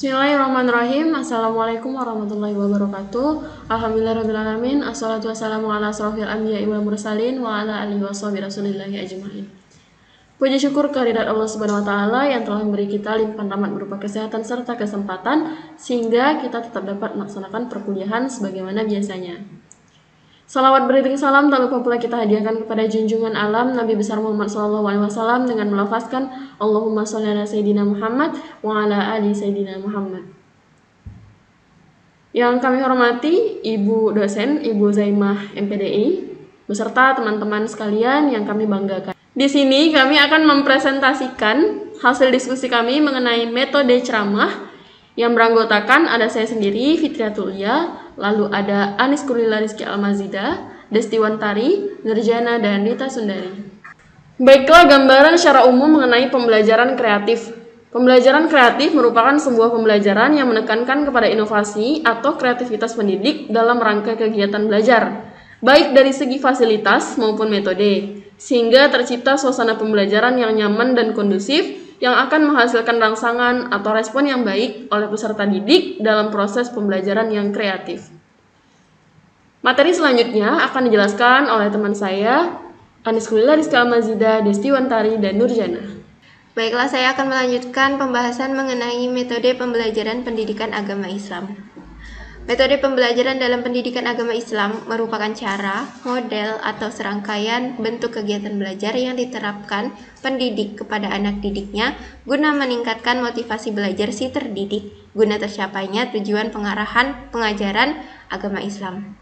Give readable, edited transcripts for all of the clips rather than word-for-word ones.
Bismillahirrahmanirrahim. Assalamualaikum warahmatullahi wabarakatuh. Alhamdulillahirrahmanirrahim. Assalatu wassalamu ala asrofil anbiya'i wal mursalin wa ala alihi wa sahbihi rasulillahi ajma'in. Puji syukur kehadirat Allah Subhanahu wa taala yang telah memberi kita limpahan rahmat berupa kesehatan serta kesempatan sehingga kita tetap dapat melaksanakan perkuliahan sebagaimana biasanya. Salawat beriring salam tak lupa pula kita hadiahkan kepada junjungan alam Nabi besar Muhammad SAW dengan melafazkan Allahumma sholli ala Sayyidina Muhammad wa ala ali Sayyidina Muhammad. Yang kami hormati Ibu dosen, Ibu Zaimah MPDI, beserta teman-teman sekalian yang kami banggakan. Di sini kami akan mempresentasikan hasil diskusi kami mengenai metode ceramah yang beranggotakan ada saya sendiri, Fitriatul Ulia, lalu ada Anis Kurlila Rizky Almazida, Desti Wantari, Nurjana, dan Rita Sundari. Baiklah gambaran secara umum mengenai pembelajaran kreatif. Pembelajaran kreatif merupakan sebuah pembelajaran yang menekankan kepada inovasi atau kreativitas pendidik dalam rangka kegiatan belajar, baik dari segi fasilitas maupun metode, sehingga tercipta suasana pembelajaran yang nyaman dan kondusif yang akan menghasilkan rangsangan atau respon yang baik oleh peserta didik dalam proses pembelajaran yang kreatif. Materi selanjutnya akan dijelaskan oleh teman saya, Anis Kurlila Rizky Almazida, Desti Wantari, dan Nurjana. Baiklah, saya akan melanjutkan pembahasan mengenai metode pembelajaran pendidikan agama Islam. Metode pembelajaran dalam pendidikan agama Islam merupakan cara, model, atau serangkaian bentuk kegiatan belajar yang diterapkan pendidik kepada anak didiknya guna meningkatkan motivasi belajar si terdidik guna tercapainya tujuan pengarahan pengajaran agama Islam.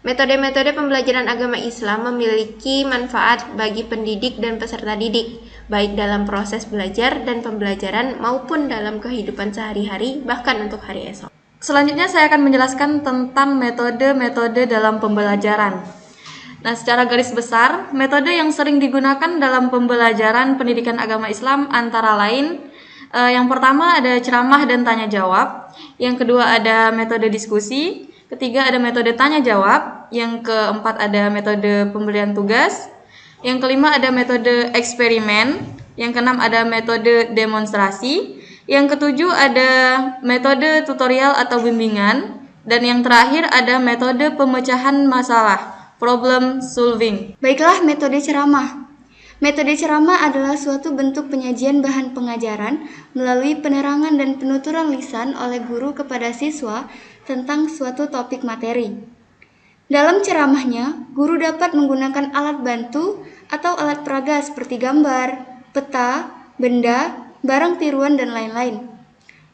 Metode-metode pembelajaran agama Islam memiliki manfaat bagi pendidik dan peserta didik, baik dalam proses belajar dan pembelajaran maupun dalam kehidupan sehari-hari bahkan untuk hari esok. Selanjutnya saya akan menjelaskan tentang metode-metode dalam pembelajaran. Nah, secara garis besar, metode yang sering digunakan dalam pembelajaran pendidikan agama Islam antara lain yang pertama ada ceramah dan tanya jawab, yang kedua ada metode diskusi, ketiga ada metode tanya jawab, yang keempat ada metode pemberian tugas, yang kelima ada metode eksperimen, yang keenam ada metode demonstrasi, yang ketujuh ada metode tutorial atau bimbingan, dan yang terakhir ada metode pemecahan masalah, problem solving. Baiklah, metode ceramah. Metode ceramah adalah suatu bentuk penyajian bahan pengajaran melalui penerangan dan penuturan lisan oleh guru kepada siswa tentang suatu topik materi. Dalam ceramahnya, guru dapat menggunakan alat bantu atau alat peraga seperti gambar, peta, benda, barang tiruan, dan lain-lain.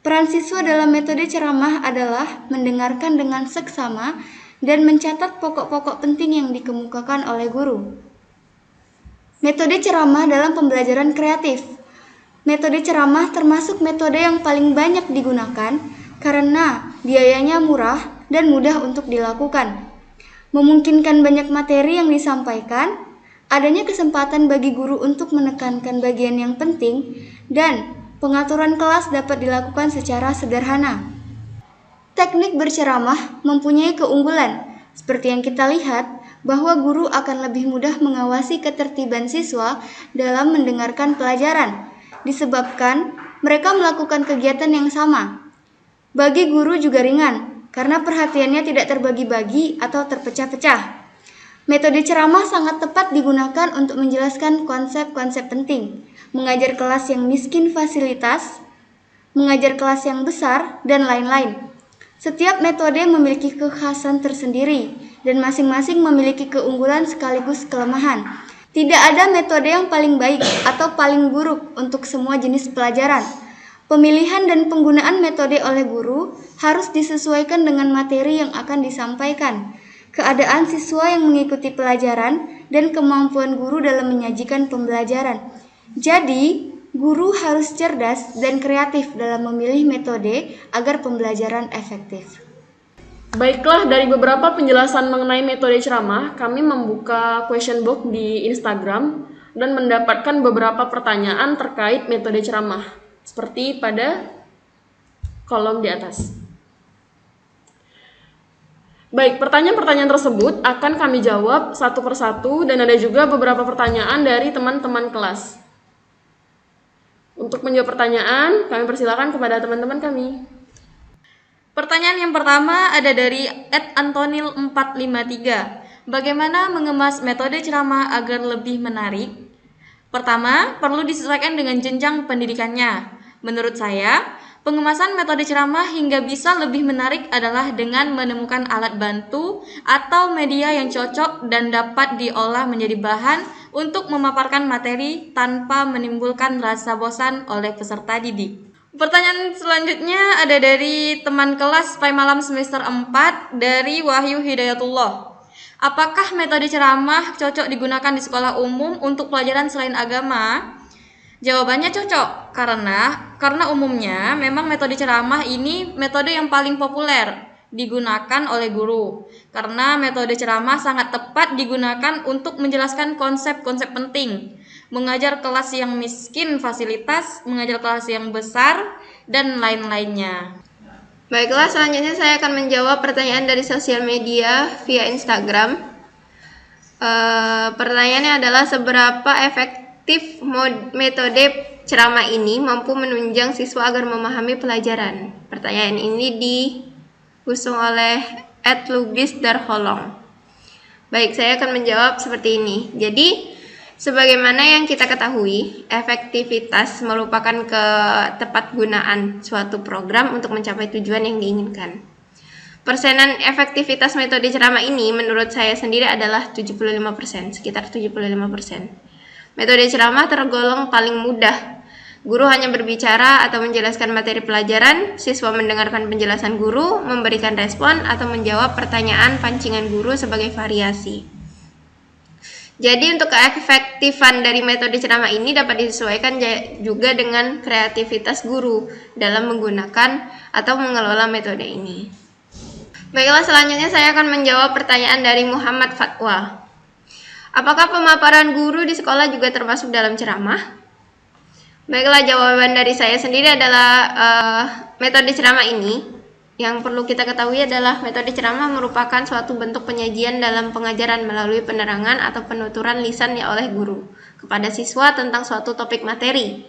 Peran siswa dalam metode ceramah adalah mendengarkan dengan seksama dan mencatat pokok-pokok penting yang dikemukakan oleh guru. Metode ceramah dalam pembelajaran kreatif. Metode ceramah termasuk metode yang paling banyak digunakan karena biayanya murah dan mudah untuk dilakukan. Memungkinkan banyak materi yang disampaikan, adanya kesempatan bagi guru untuk menekankan bagian yang penting, dan pengaturan kelas dapat dilakukan secara sederhana. Teknik berceramah mempunyai keunggulan, seperti yang kita lihat, bahwa guru akan lebih mudah mengawasi ketertiban siswa dalam mendengarkan pelajaran, disebabkan mereka melakukan kegiatan yang sama. Bagi guru juga ringan, karena perhatiannya tidak terbagi-bagi atau terpecah-pecah. Metode ceramah sangat tepat digunakan untuk menjelaskan konsep-konsep penting, mengajar kelas yang miskin fasilitas, mengajar kelas yang besar, dan lain-lain. Setiap metode memiliki kekhasan tersendiri, dan masing-masing memiliki keunggulan sekaligus kelemahan. Tidak ada metode yang paling baik atau paling buruk untuk semua jenis pelajaran. Pemilihan dan penggunaan metode oleh guru harus disesuaikan dengan materi yang akan disampaikan, keadaan siswa yang mengikuti pelajaran, dan kemampuan guru dalam menyajikan pembelajaran. Jadi, guru harus cerdas dan kreatif dalam memilih metode agar pembelajaran efektif. Baiklah, dari beberapa penjelasan mengenai metode ceramah, kami membuka question box di Instagram dan mendapatkan beberapa pertanyaan terkait metode ceramah, seperti pada kolom di atas. Baik, pertanyaan-pertanyaan tersebut akan kami jawab satu persatu dan ada juga beberapa pertanyaan dari teman-teman kelas. Untuk menjawab pertanyaan, kami persilakan kepada teman-teman kami. Pertanyaan yang pertama ada dari @antonil453. Bagaimana mengemas metode ceramah agar lebih menarik? Pertama, perlu disesuaikan dengan jenjang pendidikannya. Menurut saya, pengemasan metode ceramah hingga bisa lebih menarik adalah dengan menemukan alat bantu atau media yang cocok dan dapat diolah menjadi bahan untuk memaparkan materi tanpa menimbulkan rasa bosan oleh peserta didik. Pertanyaan selanjutnya ada dari teman kelas Pai Malam semester 4 dari Wahyu Hidayatullah. Apakah metode ceramah cocok digunakan di sekolah umum untuk pelajaran selain agama? Jawabannya cocok, karena umumnya memang metode ceramah ini metode yang paling populer digunakan oleh guru. Karena metode ceramah sangat tepat digunakan untuk menjelaskan konsep-konsep penting, mengajar kelas yang miskin fasilitas, mengajar kelas yang besar, dan lain-lainnya. Baiklah, selanjutnya saya akan menjawab pertanyaan dari sosial media via Instagram. Pertanyaannya adalah seberapa efektif metode ceramah ini mampu menunjang siswa agar memahami pelajaran. Pertanyaan ini diusung oleh @lubis_darholong. Baik, saya akan menjawab seperti ini. Jadi, sebagaimana yang kita ketahui, efektivitas merupakan ketepat gunaan suatu program untuk mencapai tujuan yang diinginkan. Persenan efektivitas metode ceramah ini menurut saya sendiri adalah 75%, sekitar 75%. Metode ceramah tergolong paling mudah. Guru hanya berbicara atau menjelaskan materi pelajaran, siswa mendengarkan penjelasan guru, memberikan respon, atau menjawab pertanyaan pancingan guru sebagai variasi. Jadi untuk keefektifan dari metode ceramah ini dapat disesuaikan juga dengan kreativitas guru dalam menggunakan atau mengelola metode ini. Baiklah, selanjutnya saya akan menjawab pertanyaan dari Muhammad Fatwa. Apakah pemaparan guru di sekolah juga termasuk dalam ceramah? Baiklah, jawaban dari saya sendiri adalah metode ceramah ini yang perlu kita ketahui adalah metode ceramah merupakan suatu bentuk penyajian dalam pengajaran melalui penerangan atau penuturan lisan oleh guru kepada siswa tentang suatu topik materi.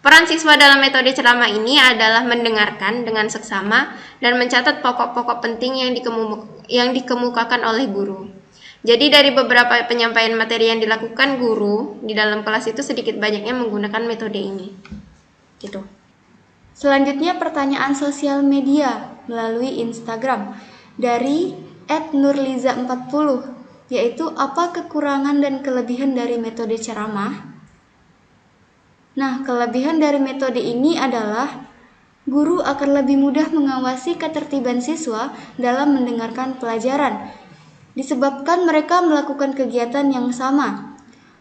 Peran siswa dalam metode ceramah ini adalah mendengarkan dengan seksama dan mencatat pokok-pokok penting yang dikemukakan oleh guru. Jadi dari beberapa penyampaian materi yang dilakukan guru di dalam kelas itu sedikit banyaknya menggunakan metode ini. Gitu. Selanjutnya pertanyaan sosial media melalui Instagram dari @nurliza40, yaitu apa kekurangan dan kelebihan dari metode ceramah? Nah, kelebihan dari metode ini adalah guru akan lebih mudah mengawasi ketertiban siswa dalam mendengarkan pelajaran, disebabkan mereka melakukan kegiatan yang sama.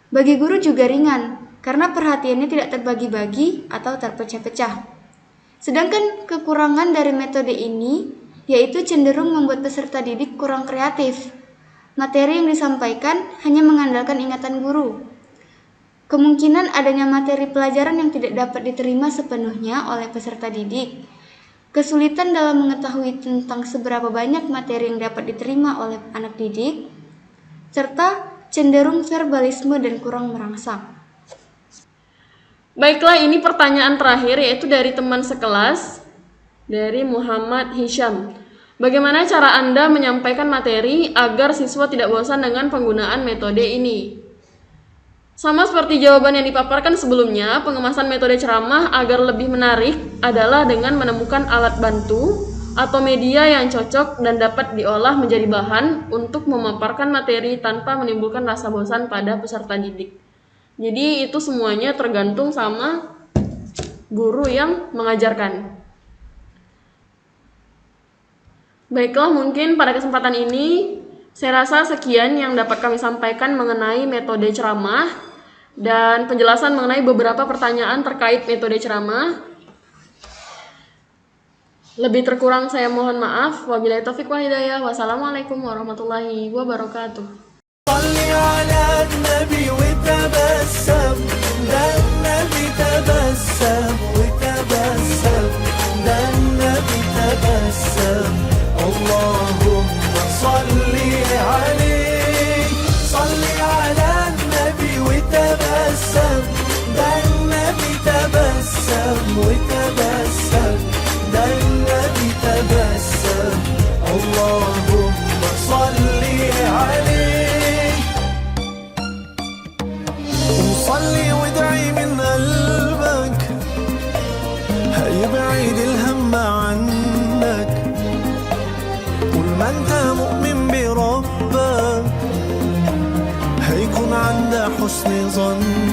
Bagi guru juga ringan, karena perhatiannya tidak terbagi-bagi atau terpecah-pecah. Sedangkan kekurangan dari metode ini yaitu cenderung membuat peserta didik kurang kreatif. Materi yang disampaikan hanya mengandalkan ingatan guru. Kemungkinan adanya materi pelajaran yang tidak dapat diterima sepenuhnya oleh peserta didik. Kesulitan dalam mengetahui tentang seberapa banyak materi yang dapat diterima oleh anak didik, serta cenderung verbalisme dan kurang merangsang. Baiklah, ini pertanyaan terakhir yaitu dari teman sekelas dari Muhammad Hisham. Bagaimana cara Anda menyampaikan materi agar siswa tidak bosan dengan penggunaan metode ini? Sama seperti jawaban yang dipaparkan sebelumnya, pengemasan metode ceramah agar lebih menarik adalah dengan menemukan alat bantu atau media yang cocok dan dapat diolah menjadi bahan untuk memaparkan materi tanpa menimbulkan rasa bosan pada peserta didik. Jadi itu semuanya tergantung sama guru yang mengajarkan. Baiklah, mungkin pada kesempatan ini saya rasa sekian yang dapat kami sampaikan mengenai metode ceramah dan penjelasan mengenai beberapa pertanyaan terkait metode ceramah. Lebih terkurang saya mohon maaf. Wabillahi taufiq wal hidayah. Wassalamualaikum warahmatullahi wabarakatuh. صلي على النبي وتبسم ده النبي تبسم وتبسم ده النبي تبسم اللهم صل عليه صلي على النبي وتبسم ده النبي تبسم صلي وادعي من قلبك هيبعد الهم عنك طول ما انت مؤمن بربك هيكون عندك حسن ظن